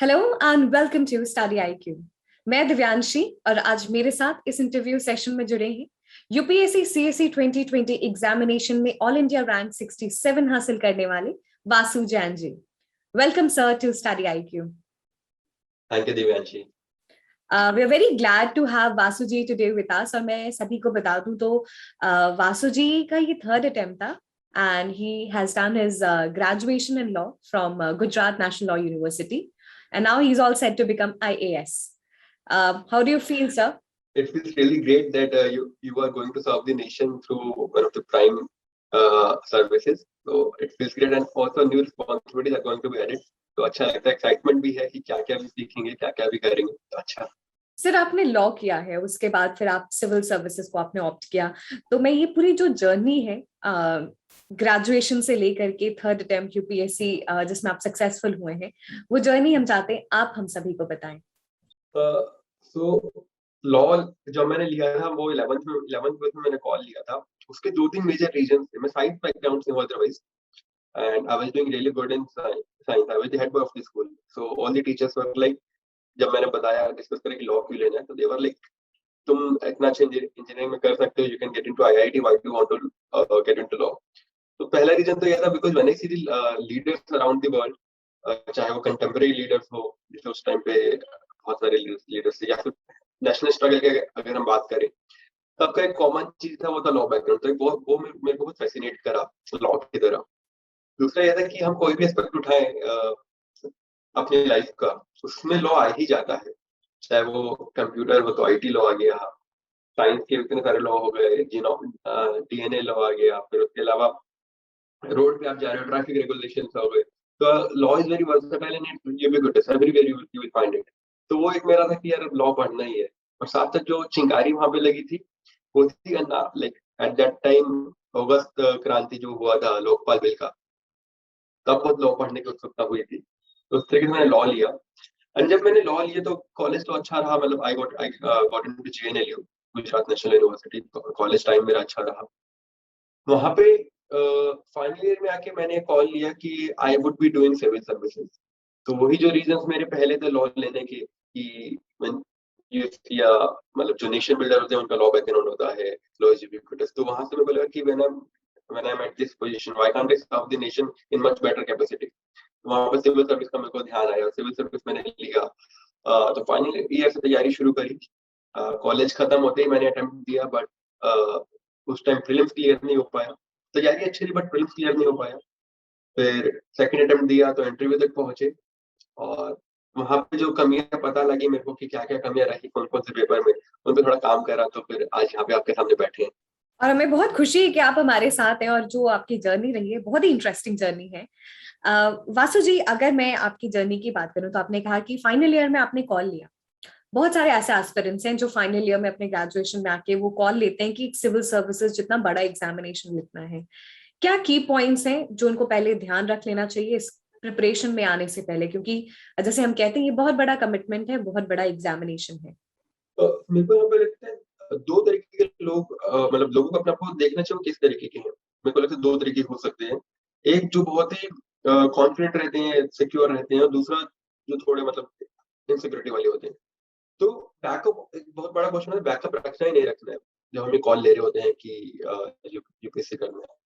Hello and welcome to study IQ. मैं दिव्यांशी और आज मेरे साथ इस इंटरव्यू सेशन में जुड़े हैं यूपीएससी सीएससी 2020 एग्जामिनेशन में ऑल इंडिया रैंक 67 हासिल करने वाले Vasu Jain ji. Welcome sir to study IQ. Thank you Divyanshi. We are very glad to have Vasu ji today with us. और मैं सभी को बता दूं तो वासु जी का ये थर्ड अटेम्प्ट था and he has done his graduation in law from Gujarat National Law University, and now he's all set to become IAS. How do you feel, sir? It feels really great that you are going to serve the nation through one of the prime services. So it feels great, and also new responsibilities are going to be added. तो अच्छा लगता है, excitement भी है कि क्या क्या भी सीखेंगे, क्या क्या भी करेंगे। तो अच्छा सर, आपने लॉ किया है, उसके बाद फिर आप सिविल सर्विसेज को आपने ऑप्ट किया, तो मैं ये पूरी जो जर्नी है ग्रेजुएशन से लेकर के थर्ड अटेम्प्ट यूपीएससी जिसमें आप सक्सेसफुल हुए हैं, वो जर्नी हम चाहते हैं आप हम सभी को बताएं। सो लॉ जब मैंने लिया था वो 11th में मैंने कॉल लिया था। उसके दो तीन मेजर रीजंस थे। मैं साइंस बैकग्राउंड से हूं otherwise, and I was doing really good in science. I was the head boy of the school. So all the teachers were like, जब मैंने बताया डिस्कस करें कि लॉ क्यों लेना है, तो दे वर लाइक तुम इतना अच्छा इंजीनियरिंग में कर सकते हो, you can get into IIT, why do want to get into law. तो पहला रीजन तो ये था because when I see the leaders around the world, चाहे वो कंटेम्परेरी लीडर्स हो, जैसे उस टाइम पे बहुत सारे लीडर्स थे, या फिर नेशनल स्ट्रगल के अगर हम बात करें, तब का एक कॉमन चीज था वो था लॉ बैकग्राउंड। तो वो मेरे को बहुत फैसिनेट करा लॉ की तरह। दूसरा यह था कि हम कोई भी एस्पेक्ट उठाएं अपनी लाइफ का, उसमें लॉ आ ही जाता है। चाहे वो कंप्यूटर हो तो आईटी लॉ आ गया, साइंस के इतने सारे लॉ हो गए, डीएनए लॉ आ गया, फिर उसके अलावा रोड पे आप जा रहे हो ट्रैफिक रेगुलेशन हो गए। तो law is very versatile and you be good everywhere you will find it. तो वो एक मेरा था कि यार लॉ पढ़ना ही है। और साथ साथ जो चिंगारी वहां पे लगी थी वो थी लाइक एट दैट टाइम अगस्त क्रांति जो हुआ था लोकपाल बिल का, तब बहुत लॉ पढ़ने की उत्सुकता हुई थी। तो उस तरीके से मैंने लॉ लिया। एंड जब मैंने लॉ लिया तो कॉलेज तो अच्छा रहा, मतलब I got into GNLU, Gujarat national university. College time मेरा अच्छा रहा वहां पे। फाइनल ईयर में आके मैंने कॉल लिया कि I would be doing civil services. तो वही जो रीजंस मेरे पहले थे लॉ लेने के कि या मतलब जो नेशन बिल्डर होते हैं उनका लॉ बैकग्राउंड होता है, लॉ इज यूबिक्विटस। तो वहां से मेरे को लगा कि when I'm at this position, why can't I serve the nation in much better capacity? वहां पर सिविल सर्विस का मेरे को ध्यान आया, सिविल सर्विस मैंने लिया। तो फाइनल ईयर से तैयारी शुरू करी। कॉलेज खत्म होते ही मैंने अटेम्प्ट दिया, बट उस टाइम प्रीलिम्स क्लियर नहीं हो पाया। तैयारी अच्छी थी बट प्रीलिम्स क्लियर नहीं हो पाया। फिर सेकंड अटेम्प्ट दिया तो इंटरव्यू तक पहुंचे, और वहां पे जो कमियां पता लगी मेरे को कि क्या क्या कमियां रही कौन कौन से पेपर में, उन पे थोड़ा काम करा, तो फिर आज यहाँ पे आपके सामने बैठे हैं। और हमें बहुत खुशी है कि आप हमारे साथ हैं, और जो आपकी जर्नी रही है बहुत ही इंटरेस्टिंग जर्नी है। वासु जी, अगर मैं आपकी जर्नी की बात करूं तो आपने कहा कि फाइनल ईयर में आपने कॉल लिया। बहुत सारे ऐसे एस्पिरेंट्स हैं जो फाइनल ईयर में अपने ग्रेजुएशन में आके वो कॉल लेते हैं कि सिविल सर्विसेज जितना बड़ा एग्जामिनेशन लिखना है। क्या की पॉइंट्स हैं जो उनको पहले ध्यान रख लेना चाहिए इस प्रिपरेशन में आने से पहले, क्योंकि जैसे हम कहते हैं ये बहुत बड़ा कमिटमेंट है, बहुत बड़ा एग्जामिनेशन है। तो मेरे को यहाँ पे लगता है दो तरीके के लोग, मतलब लोगों को अपने आप को देखना चाहिए किस तरीके के हैं। मेरे को लगता है दो तरीके हो सकते हैं। एक जो बहुत ही कॉन्फिडेंट रहते हैं, सिक्योर रहते हैं, और दूसरा जो थोड़े मतलब इनसिक्योरिटी वाले होते हैं। तो बैकअप एक बहुत बड़ा क्वेश्चन है, बैकअप रखना ही नहीं रखना है जब हमें कॉल ले रहे होते हैं कि यूपीएससी करना है।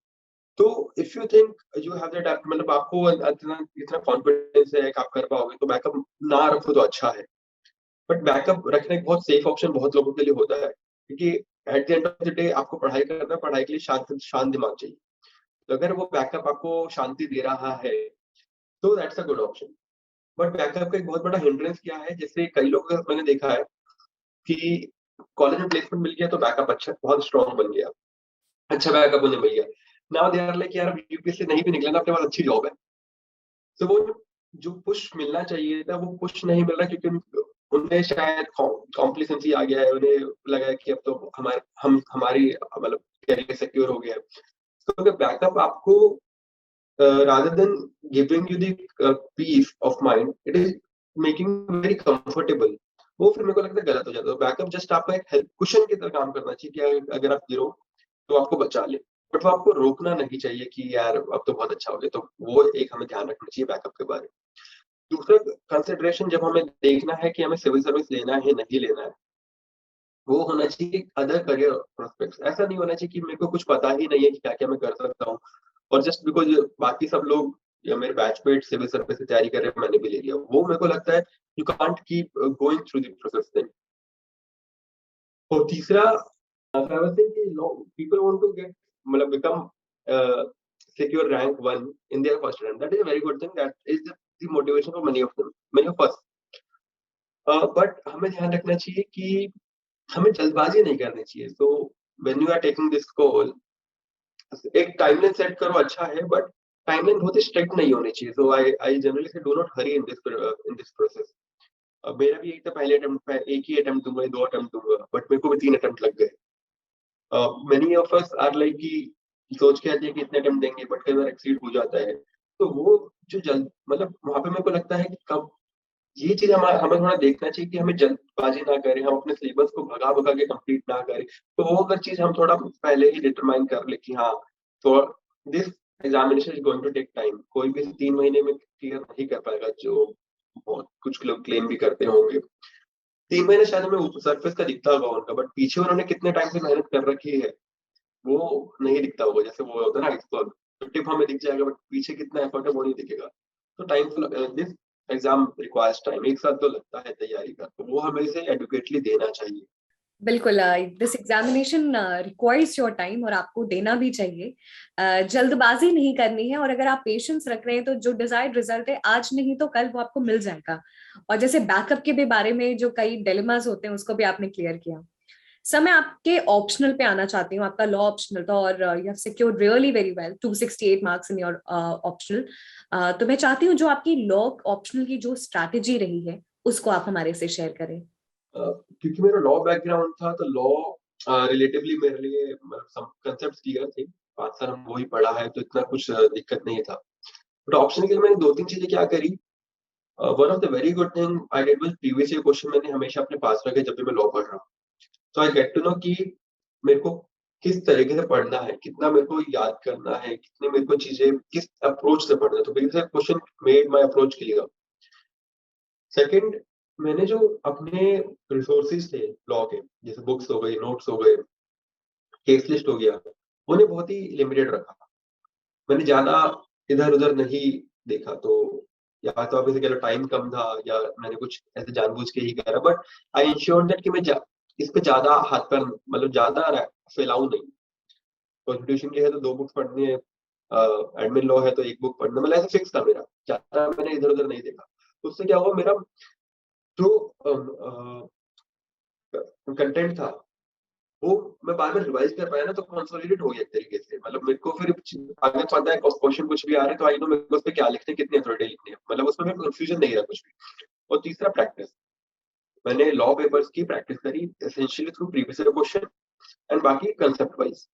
तो if you think you have that, मतलब आपको इतना इतना कॉन्फिडेंस है कि आप कर पाओगे, तो बैकअप ना रखो तो अच्छा है। बट बैकअप रखना एक बहुत सेफ ऑप्शन बहुत लोगों के लिए होता है, क्योंकि eight the end of the day आपको पढ़ाई करना है, पढ़ाई के लिए शांत दिमाग चाहिए। तो अगर वो बैकअप आपको शांति दे रहा है तो that's a good option. But backup का एक बहुत बड़ा हिंड्रेंस क्या है, जैसे कई लोगों का मैंने देखा है कि कॉलेज में प्लेसमेंट मिल गया तो बैकअप अच्छा बहुत स्ट्रॉन्ग बन गया, अच्छा बैकअप उन्हें मिल गया। नाउ दे आर लाइक यार यूपीएससी नहीं भी निकला ना, अपने पास अच्छी जॉब है। तो वो जो पुश मिलना चाहिए था वो पुश नहीं मिल रहा, क्योंकि उनमें शायद कॉम्प्लिसेंसी आ गया है। उन्हें लगा है कि अब तो हमारी मतलब करियर सिक्योर हो गया है। तो अगर बैकअप आपको rather than giving you the peace of mind, it is making very comfortable, वो फिर मेरे को लगता है गलत हो जाता है। बैकअप जस्ट आपका एक हेल्प कुशन की तरह काम करना चाहिए कि अगर आप गिरो तो आपको बचा ले, बट वो आपको रोकना नहीं चाहिए कि यार अब तो बहुत अच्छा हो गया। तो वो एक हमें ध्यान रखना चाहिए बैकअप के बारे में। दूसरा कंसिडरेशन जब हमें देखना है कि हमें सिविल सर्विस लेना है नहीं लेना है, वो होना चाहिए अदर करियर प्रोस्पेक्ट्स। ऐसा नहीं होना चाहिए कि मेरे को कुछ पता ही नहीं है कि क्या क्या मैं कर सकता हूँ, और जस्ट बिकॉज बाकी सब लोग या मेरे बैचमेट सिविल सर्विस की तैयारी कर रहे हैं मैंने भी ले लिया, वो मेरे को लगता है you can't keep going through the process then. और तीसरा, पीपल वांट टू गेट मतलब become secure rank 1 in their first attempt. That is a very good thing. That is the motivation for many of them, many of us. But हमें ध्यान रखना चाहिए कि हमें जल्दबाजी नहीं करनी चाहिए। So when you are taking this call, एक टाइमलाइन सेट करो अच्छा है, बट टाइमलाइन बहुत ही स्ट्रिक्ट नहीं होनी चाहिए। सो आई जनरली से do not Hari in this process. मेरा भी यही था, पहले अटेम्प्ट पे एक ही अटेम्प्ट दूंगा, दो अटेम्प्ट दूंगा, बट मेरे को भी 3 अटेम्प्ट लग गए। Many of us are like कि सोच के आते हैं कि इतने अटेम्प्ट देंगे, बट कई बार एक्सीड हो जाता है। तो वो जो जल्द मतलब वहां पे मेरे को लगता है कि कब ये चीज हमें थोड़ा देखना चाहिए कि हमें जल्दबाजी ना करें, हम अपने सिलेबस को भगा भगा के कंप्लीट ना करें। तो वो अगर चीज हम थोड़ा पहले ही डिटरमाइन कर ले कि हाँ, तो this examination is going to take time, कोई भी 3 महीने में क्लियर नहीं कर पाएगा, जो बहुत कुछ लोग क्लेम भी करते होंगे। 3 महीने शायद हमें सरफेस का दिखता होगा उनका, बट पीछे उन्होंने कितने टाइम से मेहनत कर रखी है वो नहीं दिखता होगा। जैसे वो होता है ना आइसबर्ग, तो टिप हमें दिख जाएगा, बट पीछे कितना एफर्ट है वो नहीं दिखेगा। तो टाइम तो दिस एग्जाम रिक्वायर्स टाइम, एक साल तो लगता है तैयारी का, तो वो हमें इसे एडुकेटली देना चाहिए। बिल्कुल, this examination requires your time और आपको देना भी चाहिए। जल्दबाजी नहीं करनी है, और अगर आप पेशेंस रख रहे हैं तो जो डिजायर्ड रिजल्ट है आज नहीं तो कल वो आपको मिल जाएगा। और जैसे बैकअप के भी बारे में जो कई डिलेमास होते हैं उसको भी आपने क्लियर किया। सर, मैं आपके ऑप्शनल पे आना चाहती हूँ। आपका लॉ ऑप्शनल था और you have secured really very well 268 marks in your optional. तो मैं चाहती हूँ जो आपकी लॉ ऑप्शनल की जो स्ट्रैटेजी रही है उसको आप हमारे से शेयर करें। क्योंकि मेरा लॉ बैकग्राउंड था, तो लॉ रिलेटिवली मेरे लिए कंसेप्ट क्लियर थे। 5 साल हम वही पढ़ा है, तो इतना कुछ दिक्कत नहीं था। बट ऑप्शन के लिए मैंने 2-3 चीजें क्या करी। One of the very good thing I did was previous year question मैंने हमेशा अपने पास रखे जब भी मैं लॉ पढ़ रहा हूँ। तो आई गेट टू नो कि मेरे को किस तरीके से पढ़ना है, कितना मेरे को याद करना है, कितने मेरे को चीजें किस अप्रोच से पढ़ना है। तो previous question made my approach clear. Second, मैंने जो अपने रिसोर्सेज थे लॉ के, जैसे बुक्स हो गई, नोट्स हो गए, केस लिस्ट हो गया, उन्हें बहुत ही लिमिटेड रखा। मैंने ज्यादा इधर उधर नहीं देखा। तो या तो आप इसे कह लो टाइम कम था, या मैंने कुछ ऐसे जानबूझ के ही करा, बट आई इंश्योर दैट कि मैं इस पे ज्यादा हाथ पर मतलब ज्यादा फैलाऊं नहीं। कॉन्स्टिट्यूशन की है तो 2 बुक्स पढ़नी है, एडमिन लॉ है तो 1 बुक पढ़ना, मतलब ऐसा फिक्स था मेरा, ज्यादा मैंने इधर उधर नहीं देखा। तो उससे क्या हुआ, मेरा जो कंटेंट था वो मैं बार बार रिवाइज कर पाया ना, तो कंसोलिडेट हो गया एक तरीके से। मतलब मेरे को फिर अगर पता है क्वेश्चन कुछ भी आ रहा है तो आई नो मेरे को उस पे क्या लिखने, कितनी अथॉरिटी लिखनी है, मतलब उसमें मेरे कंफ्यूजन नहीं रहा कुछ भी। और तीसरा, प्रैक्टिस। मैंने लॉ पेपर्स की प्रैक्टिस करी essentially through previous question and बाकी कंसेप्ट वाइज।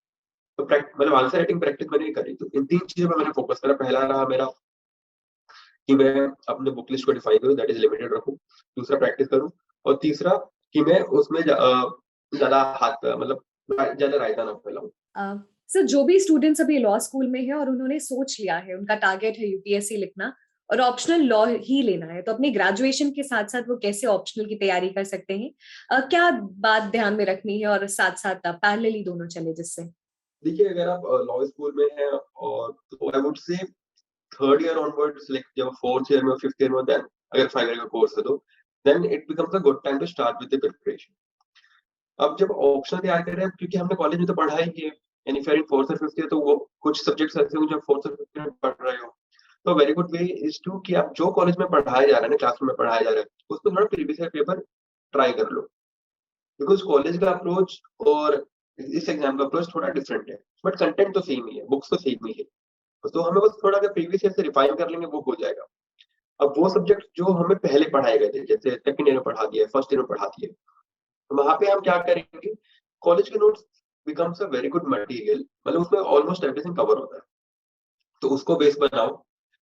तो मतलब आंसर राइटिंग प्रैक्टिस मैंने करी। तो इन 3 चीजों पर मैंने फोकस करा। पहला रहा मेरा कि मैं अपने बुक लिस्ट को डिफाइन करूँ, दैट इज लिमिटेड रखूँ। दूसरा, प्रैक्टिस करूँ। और तीसरा कि मैं उसमें ज्यादा हाथ मतलब ज्यादा रायता ना फैलाऊं। सर, जो भी स्टूडेंट्स अभी लॉ स्कूल में है और उन्होंने सोच लिया है, उनका टारगेट है यूपीएससी लिखना और ऑप्शनल लॉ ही लेना है, तो अपनी ग्रेजुएशन के साथ साथ वो कैसे ऑप्शनल की तैयारी कर सकते हैं? क्या बात ध्यान में रखनी है और साथ साथ पैरेलली दोनों चले जिससे? देखिए, अगर आप लॉ स्कूल में हैं, और तो I would say third year onwards, like जब फोर्थ ईयर में और फिफ्थ ईयर में, देन अगर 5 ईयर का कोर्स है तो then it becomes a good time to start with the preparation. अब जब ऑप्शन तैयार कर रहे हैं, क्योंकि हमने कॉलेज में तो पढ़ा ही है, यानी फिर फोर्थ और फिफ्थ ईयर, तो वो कुछ सब्जेक्ट्स ऐसे होंगे जो फोर्थ और फिफ्थ ईयर में पढ़ रहे हो। तो very good way is to कि आप जो कॉलेज में पढ़ाया जा रहा है ना, क्लासरूम में पढ़ाया जा रहा है, उसको थोड़ा प्रीवियस ईयर पेपर ट्राई कर लो। बिकॉज कॉलेज का अप्रोच और इस एग्जाम का अप्रोच थोड़ा डिफरेंट है, बट कंटेंट तो सेम ही है, बुक्स तो सेम ही है। तो हमें बस थोड़ा अगर प्रीवियस ईयर से रिफाइन कर लेंगे वो हो जाएगा। अब वो सब्जेक्ट जो हमें पहले पढ़ाए गए थे, जैसे सेकंड ईयर में पढ़ा दिया, फर्स्ट ईयर में पढ़ा दिए, तो वहां पे हम क्या करेंगे, कॉलेज के notes becomes a very good material, मतलब उसमें ऑलमोस्ट एवरीथिंग कवर होता है। तो उसको बेस बनाओ।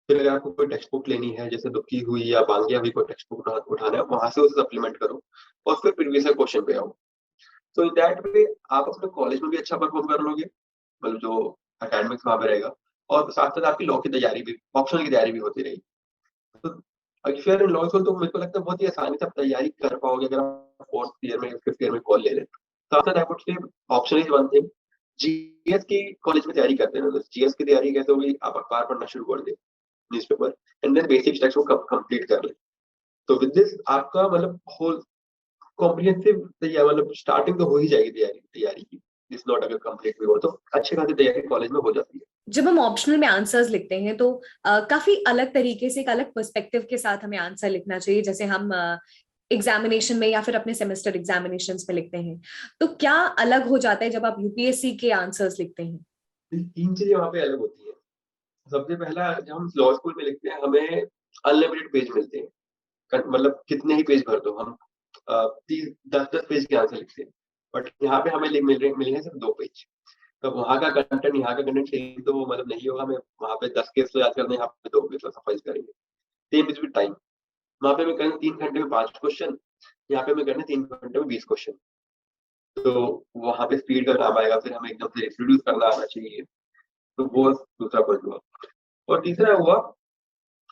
फिर अगर आपको कोई टेक्स्ट बुक लेनी है, जैसे दुखी हुई या बांगिया हुई, कोई टेक्स्ट बुक उठाना है, वहां से उसे सप्लीमेंट करो और फिर प्रीवियस क्वेश्चन पे आओ। तो इन दैट वे आप अपने कॉलेज में भी अच्छा परफॉर्म कर लोगे, मतलब जो एकेडमिक्स वहां पे रहेगा, और साथ साथ आपकी लॉ की तैयारी भी, ऑप्शनल की तैयारी भी होती रहेगी। तो if you are in law school तो मेरे को लगता है बहुत ही आसानी से आप तैयारी कर पाओगे अगर आप फोर्थ ईयर में फिफ्थ ईयर में कॉल ले लें। साथ साथ I would say option is one thing, GS की कॉलेज में तैयारी करते हैं, जीएस की तैयारी कैसे होगी, आप अखबार पढ़ना शुरू कर दें, newspaper, and then basic text को कंप्लीट कर लें। तो विद दिस आपका मतलब होल कॉम्प्रिहेंसिव तैयारी, मतलब स्टार्टिंग तो हो ही जाएगी तैयारी की, इस नॉट अगर कंप्लीट भी हो तो अच्छी खासी तैयारी कॉलेज में हो जाती है। जब हम ऑप्शनल में आंसर्स लिखते हैं तो काफी अलग तरीके से, एक अलग पर्सपेक्टिव के साथ हमें आंसर लिखना चाहिए, जैसे हम एग्जामिनेशन में या फिर अपने सेमेस्टर एग्जामिनेशन में लिखते हैं। तो क्या अलग हो जाता है जब आप यूपीएससी के आंसर्स लिखते हैं? तीन चीजें वहाँ पे अलग होती है। सबसे पहला, जब हम लॉ स्कूल में लिखते हैं हमें अनलिमिटेड पेज मिलते हैं, मतलब कितने ही पेज भर दो हम, 10-10 पेज के आंसर लिखते हैं। बट यहाँ पे हमें मिले हैं सिर्फ 2 पेज। तो वहाँ का कंटेंट यहाँ का कंटेंट सेम तो मतलब नहीं होगा, हमें वहाँ पे 10 केस तो याद करने, यहाँ पे 2 केस तो सफाइस करेंगे। सेम इज विद टाइम, वहाँ पे मैं करें 3 घंटे में 5 क्वेश्चन, यहाँ पे मैं करने 3 घंटे में 20 क्वेश्चन। तो वहाँ पे स्पीड का काम आएगा, फिर हमें एकदम से इंट्रोड्यूस करना आना चाहिए। तो वो दूसरा पॉइंट हुआ। और तीसरा हुआ,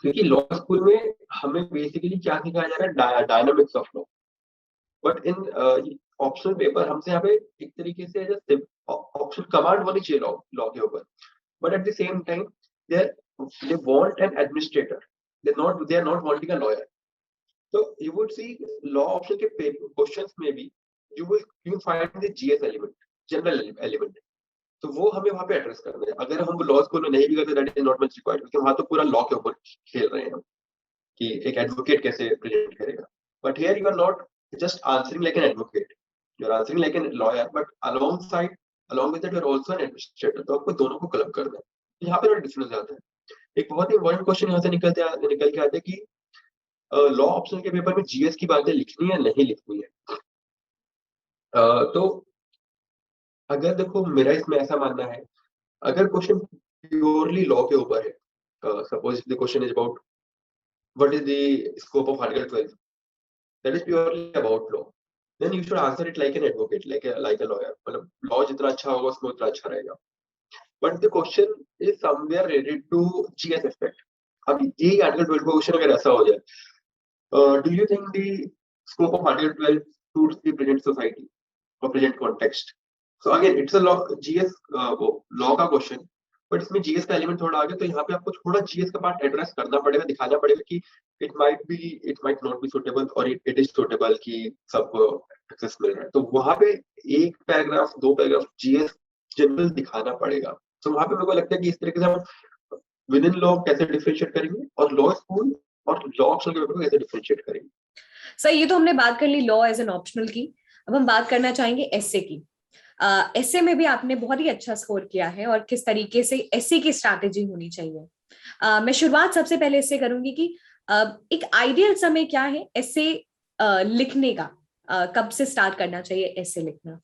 क्योंकि लॉ स्कूल में हमें बेसिकली क्या सिखाया जा रहा है, dynamics of law. But in optional paper हमसे यहाँ पे एक तरीके से ऑप्शन कमांड होनी चाहिए लॉ लॉ के ऊपर, but at the same time they they want an administrator, they are not wanting a lawyer. तो you would see law option के क्वेश्चंस में भी you find the GS element, general element. तो वो हमें वहाँ पे एड्रेस करना है। अगर हम लॉ स्कूल में नहीं भी करते, that is not much required, क्योंकि वहाँ तो पूरा लॉ के ऊपर खेल रहे हैं हम कि एक एडवोकेट कैसे प्रेजेंट करेगा। But here you are not just answering like an advocate, you're answering like a lawyer, but along with that you're also an administrator। तो आपको दोनों को क्लब करना है। तो यहाँ पे डिफरेंस आता है। एक बहुत ही इम्पोर्टेंट क्वेश्चन यहाँ से निकल के आते हैं कि लॉ ऑप्शन के पेपर में जीएस की बातें लिखनी है नहीं लिखनी है। तो अगर देखो मेरा इसमें ऐसा मानना है, अगर क्वेश्चन प्योरली लॉ के ऊपर है, suppose the question is about what is the scope of article 12, that is purely about law, then you should answer it like an advocate, like a lawyer। मतलब लॉ जितना अच्छा होगा उसमें उतना अच्छा रहेगा। But the question is somewhere related to GS aspect. अब यही आर्टिकल 12 का क्वेश्चन अगर ऐसा हो जाए, do you think the scope of article 12 suits the present society और present context? So again it's a law, GS वो लॉ का क्वेश्चन, बट इसमें जीएस का एलिमेंट थोड़ा आ गया, तो यहाँ पे आपको थोड़ा जीएस का पार्ट एड्रेस करना पड़ेगा, दिखाना पड़ेगा कि it might not be suitable और इट इज सुटेबल, कि सबको एक्सेस मिल रहा है। तो वहां पे एक पैराग्राफ 2 पैराग्राफ जीएस जनरल दिखाना पड़ेगा। तो वहां पे मेरे को लगता है कि इस तरीके से हम विद इन लॉ कैसे डिफरेंशिएट करेंगे और लॉ स्कूल और लॉ ऑप्शनल के पेपर को कैसे डिफरेंशिएट करेंगे। सर, ये तो हमने बात कर ली लॉ एज एन ऑप्शनल की। अब हम बात करना चाहेंगे एसए की। एसए में भी आपने बहुत ही अच्छा स्कोर किया है, और किस तरीके से एसए की स्ट्रैटेजी होनी चाहिए। मैं शुरुआत सबसे पहले इससे करूंगी कि एक आइडियल समय क्या है एसए लिखने का, कब से स्टार्ट करना चाहिए एसए लिखना?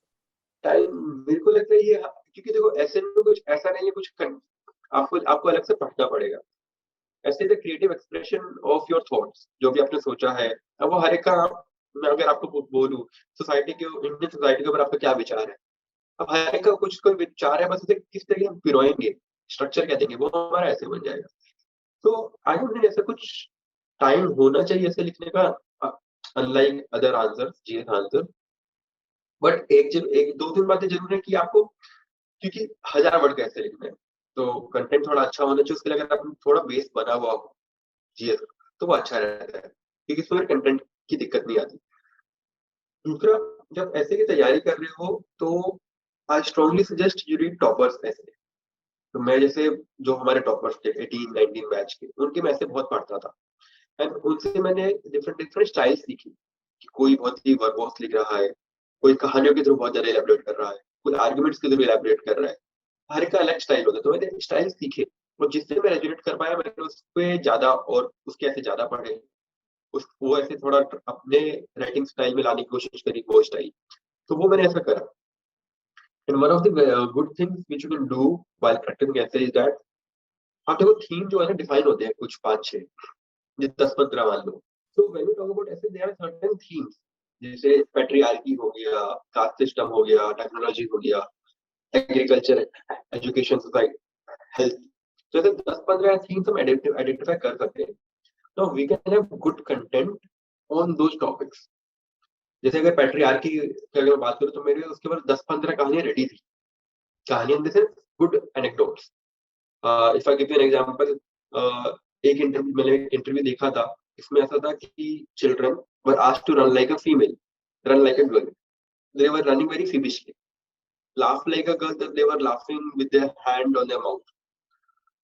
टाइम मेरे को लगता है ये, क्योंकि देखो ऐसे में कुछ ऐसा नहीं है, आपको आपको अलग से पढ़ना पड़ेगा। ऐसे the creative expression of your thoughts, जो भी आपने सोचा है। अब वो हर एक का, मैं अगर आपको बोलूं सोसाइटी के, इंडियन सोसाइटी के ऊपर आपका क्या विचार है, अब हर एक का कुछ कोई विचार है, बस उसे किस तरीके हम पिरोएंगे, स्ट्रक्चर क्या देंगे, वो हमारा ऐसे बन जाएगा। तो आई डोंट थिंक ऐसा कुछ टाइम होना चाहिए ऐसे लिखने का, unlike other answer, GS answer. But एक दो तीन बातें जरूर है कि आपको, क्योंकि 1000 वर्ड कैसे लिखना है, तो कंटेंट थोड़ा अच्छा होना चाहिए उसके लिए। अगर आप थोड़ा बेस बना हुआ हो जीएस, तो वो अच्छा रहता है, क्योंकि उसमें कंटेंट की दिक्कत नहीं आती। दूसरा, जब ऐसे की तैयारी कर रहे हो तो I strongly suggest you read toppers ऐसे। तो मैं जैसे, जो हमारे टॉपर्स थे 18-19 बैच के, उनके मैं ऐसे बहुत पढ़ता था, एंड उनसे मैंने डिफरेंट डिफरेंट स्टाइल सीखी कि कोई बहुत ही वर्बोस लिख रहा है, कोई कहानियों के थ्रू बहुत ज्यादा इलेबोरेट कर रहा है, कोई आर्गुमेंट्स के थ्रू इलेबोरेट कर रहा है। हर का अलग स्टाइल होता है, तो मैंने स्टाइल सीखे, और जिससे मैं रेजोनेट कर पाया मैंने उस पे ज्यादा, और उसके ऐसे ज्यादा पढ़े, उस वो ऐसे थोड़ा अपने राइटिंग स्टाइल में लाने की कोशिश करी, वो स्टाइल। तो वो मैंने ऐसा करा। And one of the good things which you can do while practising essay is that, आप देखो थीम जो है ना डिफाइन होते हैं कुछ 5-6, ये 10-15 मान लो। तो व्हेन यू टॉक अबाउट ऐसे, देयर आर सर्टेन थीम्स, जैसे पैट्रियार्की हो गया, कास्ट सिस्टम हो गया, टेक्नोलॉजी हो गया, एग्रीकल्चर, एजुकेशन, सोसाइटी, हेल्थ। तो ऐसे 10-15 थीम्स हम आइडेंटिफाई कर सकते हैं। Now we can have good content on those topics. जैसे अगर पैट्रियार्की की अगर मैं बात करूँ तो मेरे उसके बाद 10-15 कहानियां रेडी थी. कहानियां in the sense good anecdotes. If I give you an example, एक इंटरव्यू मैंने एक इंटरव्यू देखा था. इसमें ऐसा था कि children were asked to run like a female, run like a girl. They were running very feverishly. Laugh like a girl, that they were laughing with their hand on their mouth.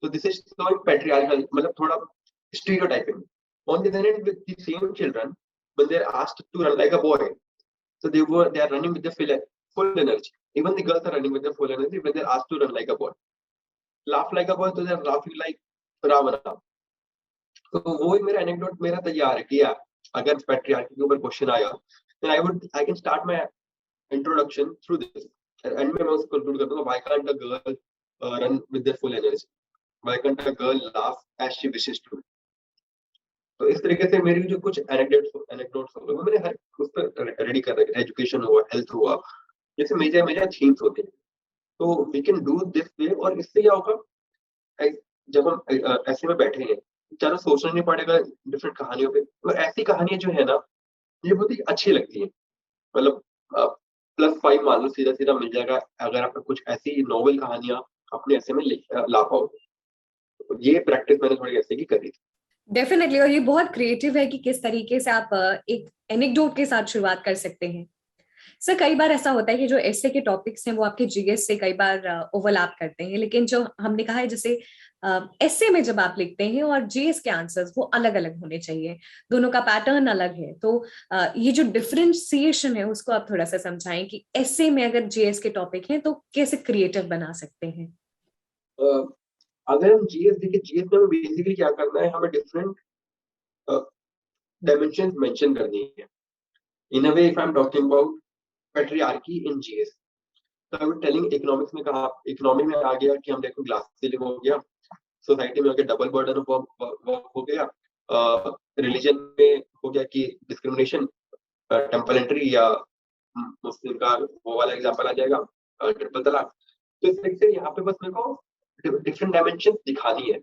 So this is showing patriarchal, मतलब थोड़ा stereotyping. On the other hand, with the same children, when they're asked to run like a boy, so they are running with the full energy. Even the girls are running with the full energy when they're asked to run like a boy. Laugh like a boy, so they're laughing like Ravana. तो वो एक मेरा anecdote मेरा तैयार है कि अगर patriarchy के ऊपर क्वेश्चन आया, then I can start my introduction through this. And में मैं उसको कंक्लूड करता हूँ, why can't a girl run with their full energy? Why can't a girl laugh as she wishes to? तो इस तरीके से मेरी जो कुछ एनेक्डोट्स हो गए वो मैंने हर उस पर रेडी कर रखे. एजुकेशन हुआ, हेल्थ हुआ, जैसे मेजर मेजर थीम्स होते हैं. तो we can do this way. और इससे क्या होगा, जब हम ऐसे में बैठे हैं, ज्यादा सोचना नहीं पड़ेगा डिफरेंट कहानियों पे. और ऐसी कहानियां जो है ना, ये बहुत ही अच्छी लगती है. मतलब +5 मान लो सीधा सीधा मिल जाएगा अगर आप कुछ ऐसी नॉवल कहानियां अपने ऐसे में ला पाओ. ये प्रैक्टिस मैंने थोड़ी ऐसे की करी थी. डेफिनेटली. और ये बहुत क्रिएटिव है कि किस तरीके से आप एक एनेक्डोट के साथ शुरुआत कर सकते हैं. सर, कई बार ऐसा होता है कि जो एस्से के टॉपिक्स हैं वो आपके जीएस से कई बार ओवरलैप करते हैं, लेकिन जो हमने कहा है जैसे एस्से में जब आप लिखते हैं और जीएस के आंसर्स वो अलग अलग होने चाहिए, दोनों का पैटर्न अलग है. तो ये जो डिफरेंशिएशन है उसको आप थोड़ा सा समझाएं कि एस्से में अगर जीएस के टॉपिक हैं तो कैसे क्रिएटिव बना सकते हैं. अगर हम जीएस देखिए, जीएस में हमें बेसिकली क्या करना है, हमें डिफरेंट डायमेंशंस मेंशन करनी है. In a way, if I am talking about patriarchy in GS, तो आई एम टेलिंग इकोनॉमिक्स में कहा, इकोनॉमी में आ गया कि हम देखो ग्लास सीलिंग हो गया, सोसाइटी में हो गया डबल बर्डन ऑफ वर्क हो गया, रिलीजन में हो गया कि डिस्क्रिमिनेशन, टेंपल एंट्री या मुस्लिम का वो वाला एग्जांपल आ जाएगा, ट्रिपल तलाक. तो इस तरीके से यहाँ पे बस मेरे को डिफरेंट डायमेंशन दिखानी है.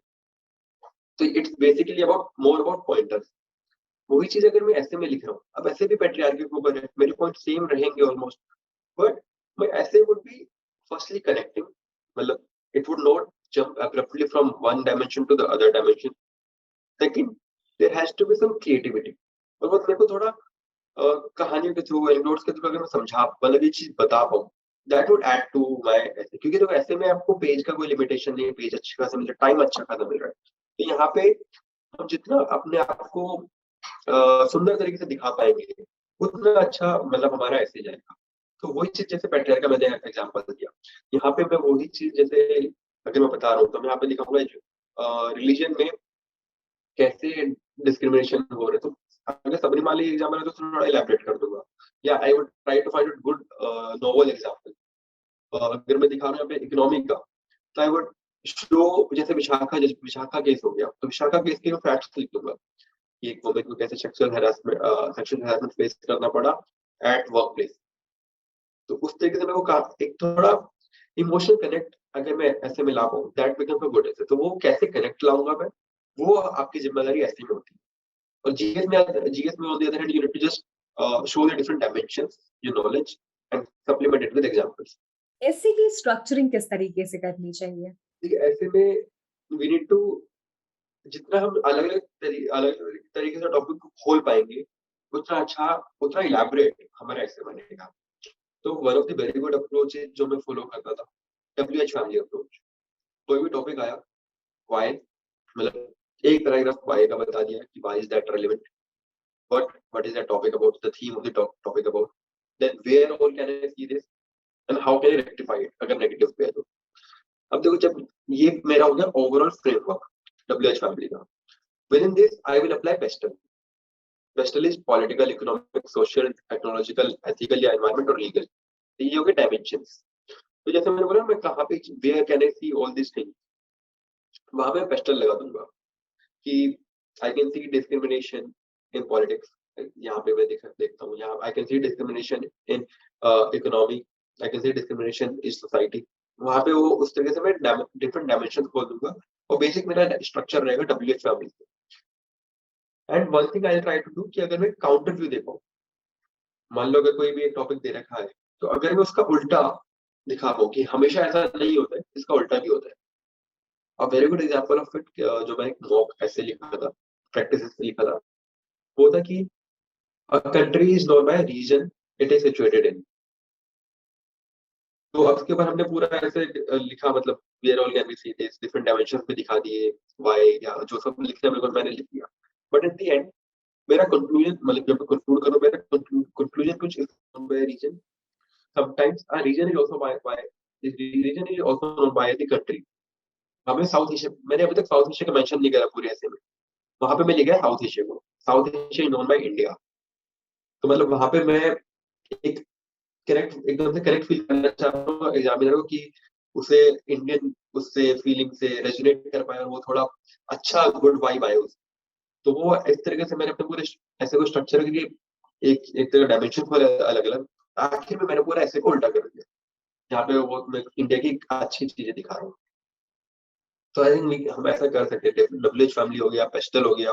तो it's basically about more about pointers. वही चीज अगर मैं ऐसे में लिख रहा हूँ, अब ऐसे भी पैट्रियार्की के ऊपर है, मेरे पॉइंट सेम रहेंगे ऑलमोस्ट, बट मैं ऐसे वुड बी फर्स्टली कनेक्टिंग, मतलब it would not jump abruptly from one dimension to the other dimension. Second, there has to be some creativity. और बस मेरे को थोड़ा कहानियों के थ्रू, एनेक्डोट्स के थ्रू अगर मैं समझा, मतलब ये चीज बता पाऊँ, that would add to my essay. क्योंकि तो ऐसे में आपको पेज का कोई लिमिटेशन नहीं है, पेज अच्छा खासा मिल रहा है, टाइम अच्छा खासा मिल रहा है. तो यहाँ पे हम जितना अपने आप को सुंदर तरीके से दिखा पाएंगे, उतना अच्छा मतलब हमारा ऐसे जाएगा. तो वही चीज जैसे पैट्रियार्की का मैंने एग्जांपल दिया, यहाँ पे मैं वही चीज जैसे अगर मैं बता रहा हूँ तो मैं यहाँ पे दिखाऊंगा रिलीजन में कैसे डिस्क्रिमिनेशन हो रहे. तो अगर सबरीमाला एग्जाम्पल है तो थोड़ा इलैबोरेट कर दूंगा, या I would try to find good novel example. अगर मैं दिखा रहा हूँ यहाँ पे इकोनॉमी का, तो आई वुड शो जैसे विशाखा केस हो गया, तो विशाखा केस के फैक्ट्स लिख दूंगा कि एक वुमेन को कैसे सेक्सुअल हैरेसमेंट फेस करना पड़ा एट वर्क प्लेस. तो उस तरीके से मेरे को एक थोड़ा इमोशनल कनेक्ट अगर मैं ऐसे में ला पाऊँ, दैट बिकम अ गुड ऐसे. तो वो कैसे कनेक्ट लाऊंगा मैं, वो आपकी जिम्मेदारी ऐसे में होती है. और जीएस में on the other hand you need to just show the different dimensions, your knowledge, and supplement it with examples. एस्से की स्ट्रक्चरिंग किस तरीके से करनी चाहिए? ऐसे में we need to, जितना हम अलग तरीके से टॉपिक को खोल पाएंगे, उतना अच्छा, उतना इलैबोरेट हमारा ऐसे बनेगा. तो one of the very good approach है जो मैं फॉलो करता था, WH फैमिली अप्रोच. कोई भी टॉपिक आया, व्हाई, मतलब एक पैराग्राफ व्हाई का बता दिया कि why is that relevant, what is that topic about, the theme of the topic about, then where all can I see this and how can I rectify it अगर negative पे है तो. अब देखो, जब ये मेरा हो गया ओवरऑल फ्रेमवर्क WH फैमिली का, within this I will apply Pestle. Pestle is political, economic, social, technological, ethical या environment और legal. ये हो गए dimensions. तो जैसे मैंने बोला, मैं कहाँ पे where can I see all these things, वहां पे Pestle लगा दूंगा कि I can see discrimination in politics. यहाँ पे मैं देखता हूँ, यहाँ I can see discrimination in economy, I can see discrimination in society. वहाँ पे वो उस तरीके से मैं डिफरेंट डायमेंशन खोल दूंगा. और बेसिक मेरा स्ट्रक्चर रहेगा WH family. And one thing I try to do कि अगर मैं काउंटर व्यू दे पाऊँ, मान लो अगर कोई भी एक टॉपिक दे रखा है, तो अगर मैं उसका उल्टा दिखा पाऊँ कि हमेशा ऐसा नहीं होता है, इसका उल्टा भी होता है। A very good example of it, जो मैं एक मॉक ऐसे लिखा था, प्रैक्टिस ऐसे लिखा था, वो था कि a country is known by region it is situated in. तो अब उसके ऊपर हमने पूरा ऐसे लिखा, मतलब where all can be seen is different dimensions पे दिखा दिए, व्हाई या जो सब लिखना मेरे को, मैंने लिख दिया। बट एट द एंड मेरा कंक्लूजन, मतलब जब मैं कंक्लूड करूँ, मेरा कंक्लूजन कुछ इस by region, sometimes a region is also by this region is also known by the country. हमें साउथ एशिया, मैंने अभी तक साउथ एशिया का मेंशन नहीं करा पूरे ऐसे में, वहां पे मैं लिखा है साउथ एशिया को, south Asia is known by India. तो मतलब वहां पे मैं एक करेक्ट, एकदम से करेक्ट फील करना चाहता हूँ एग्जामिनर को कि उसे इंडियन, उससे फीलिंग से रेजोनेट कर पाए, और वो थोड़ा अच्छा गुड वाइब आए उसे। तो वो इस तरीके से मैंने अपने पूरे ऐसे को स्ट्रक्चर करके एक एक तरह डायमेंशन को अलग अलग, आखिर में मैंने पूरा ऐसे को उल्टा कर दिया, जहाँ पे वो मैं इंडिया की अच्छी चीजें दिखा रहा हूँ। तो आई थिंक हम ऐसा कर सकते हैं, डब्ल्यूएच फैमिली हो गया, पेस्टल हो गया,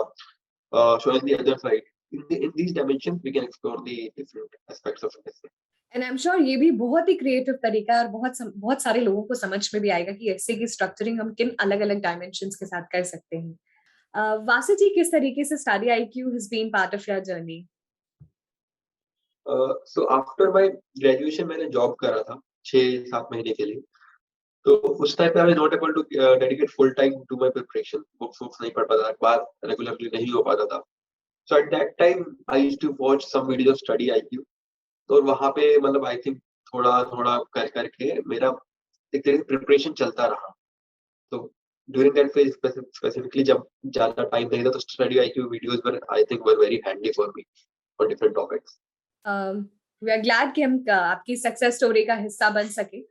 showing the other side. In these dimensions, we can explore the different aspects of essay. And I am sure ये भी बहुत ही क्रिएटिव तरीका है और बहुत सारे लोगों को समझ में भी आएगा कि ऐसे की स्ट्रक्चरिंग हम किन अलग अलग डायमेंशंस के साथ कर सकते हैं। वासु जी, किस तरीके से study IQ has been part of your journey? So after my graduation मैंने जॉब करा था 6-7 महीने के लिए। तो उस टाइम पे I was not able to dedicate full time to my preparation, books वुक्स नहीं पढ़ पाता था, अखबार रेगुलरली नहीं हो पाता था। So at that time I used to watch some videos of Study IQ. तो वहां पे मतलब आई थिंक थोड़ा थोड़ा कर करके मेरा एक तरह से प्रिपरेशन चलता रहा। तो ड्यूरिंग दैट फेज स्पेसिफिकली जब ज्यादा टाइम नहीं था, तो study IQ videos were I think were very handy for me for different topics. We are glad कि हम आपकी सक्सेस स्टोरी का हिस्सा बन सके।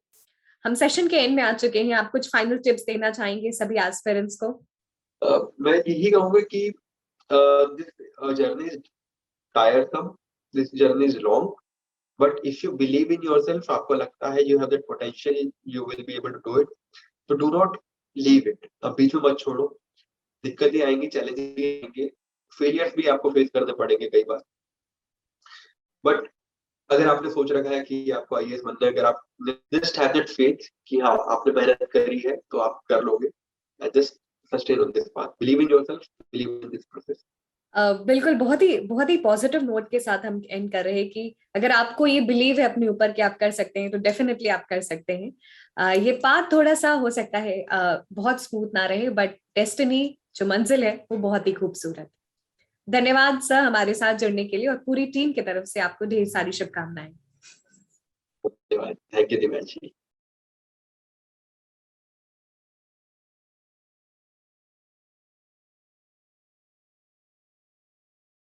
हम सेशन के एंड में आ चुके हैं, आप कुछ फाइनल टिप्स देना चाहेंगे सभी एस्पिरेंट्स को? मैं यही कहूंगा कि this journey is tiresome, this journey is long, but if you believe in yourself, आपको लगता है you have that potential, you will be able to do it, तो डू नॉट लीव इट। अब बीच में मत छोड़ो। दिक्कतें आएंगी, चैलेंजेस आएंगे, फेलियर्स भी आपको फेस करने पड़ेंगे कई बार। बट अगर आपने सोच रखा है कि आपको आईएएस बनना है, अगर आप जस्ट हैव दैट फेथ कि हाँ आपने मेहनत करी है तो आप कर लोगे, just sustain on this path, believe in yourself, believe in this process. बिल्कुल, बहुत ही पॉजिटिव नोट के साथ हम एंड कर रहे हैं कि अगर आपको ये बिलीव है अपने ऊपर कि आप कर सकते हैं, तो डेफिनेटली आप कर सकते हैं। ये पाथ थोड़ा सा हो सकता है बहुत स्मूथ ना रहे, बट डेस्टिनी जो मंजिल है वो बहुत ही खूबसूरत। धन्यवाद सर हमारे साथ जुड़ने के लिए, और पूरी टीम की तरफ से आपको ढेर सारी शुभकामनाएं। धन्यवाद, थैंक यू दिव्यांशी।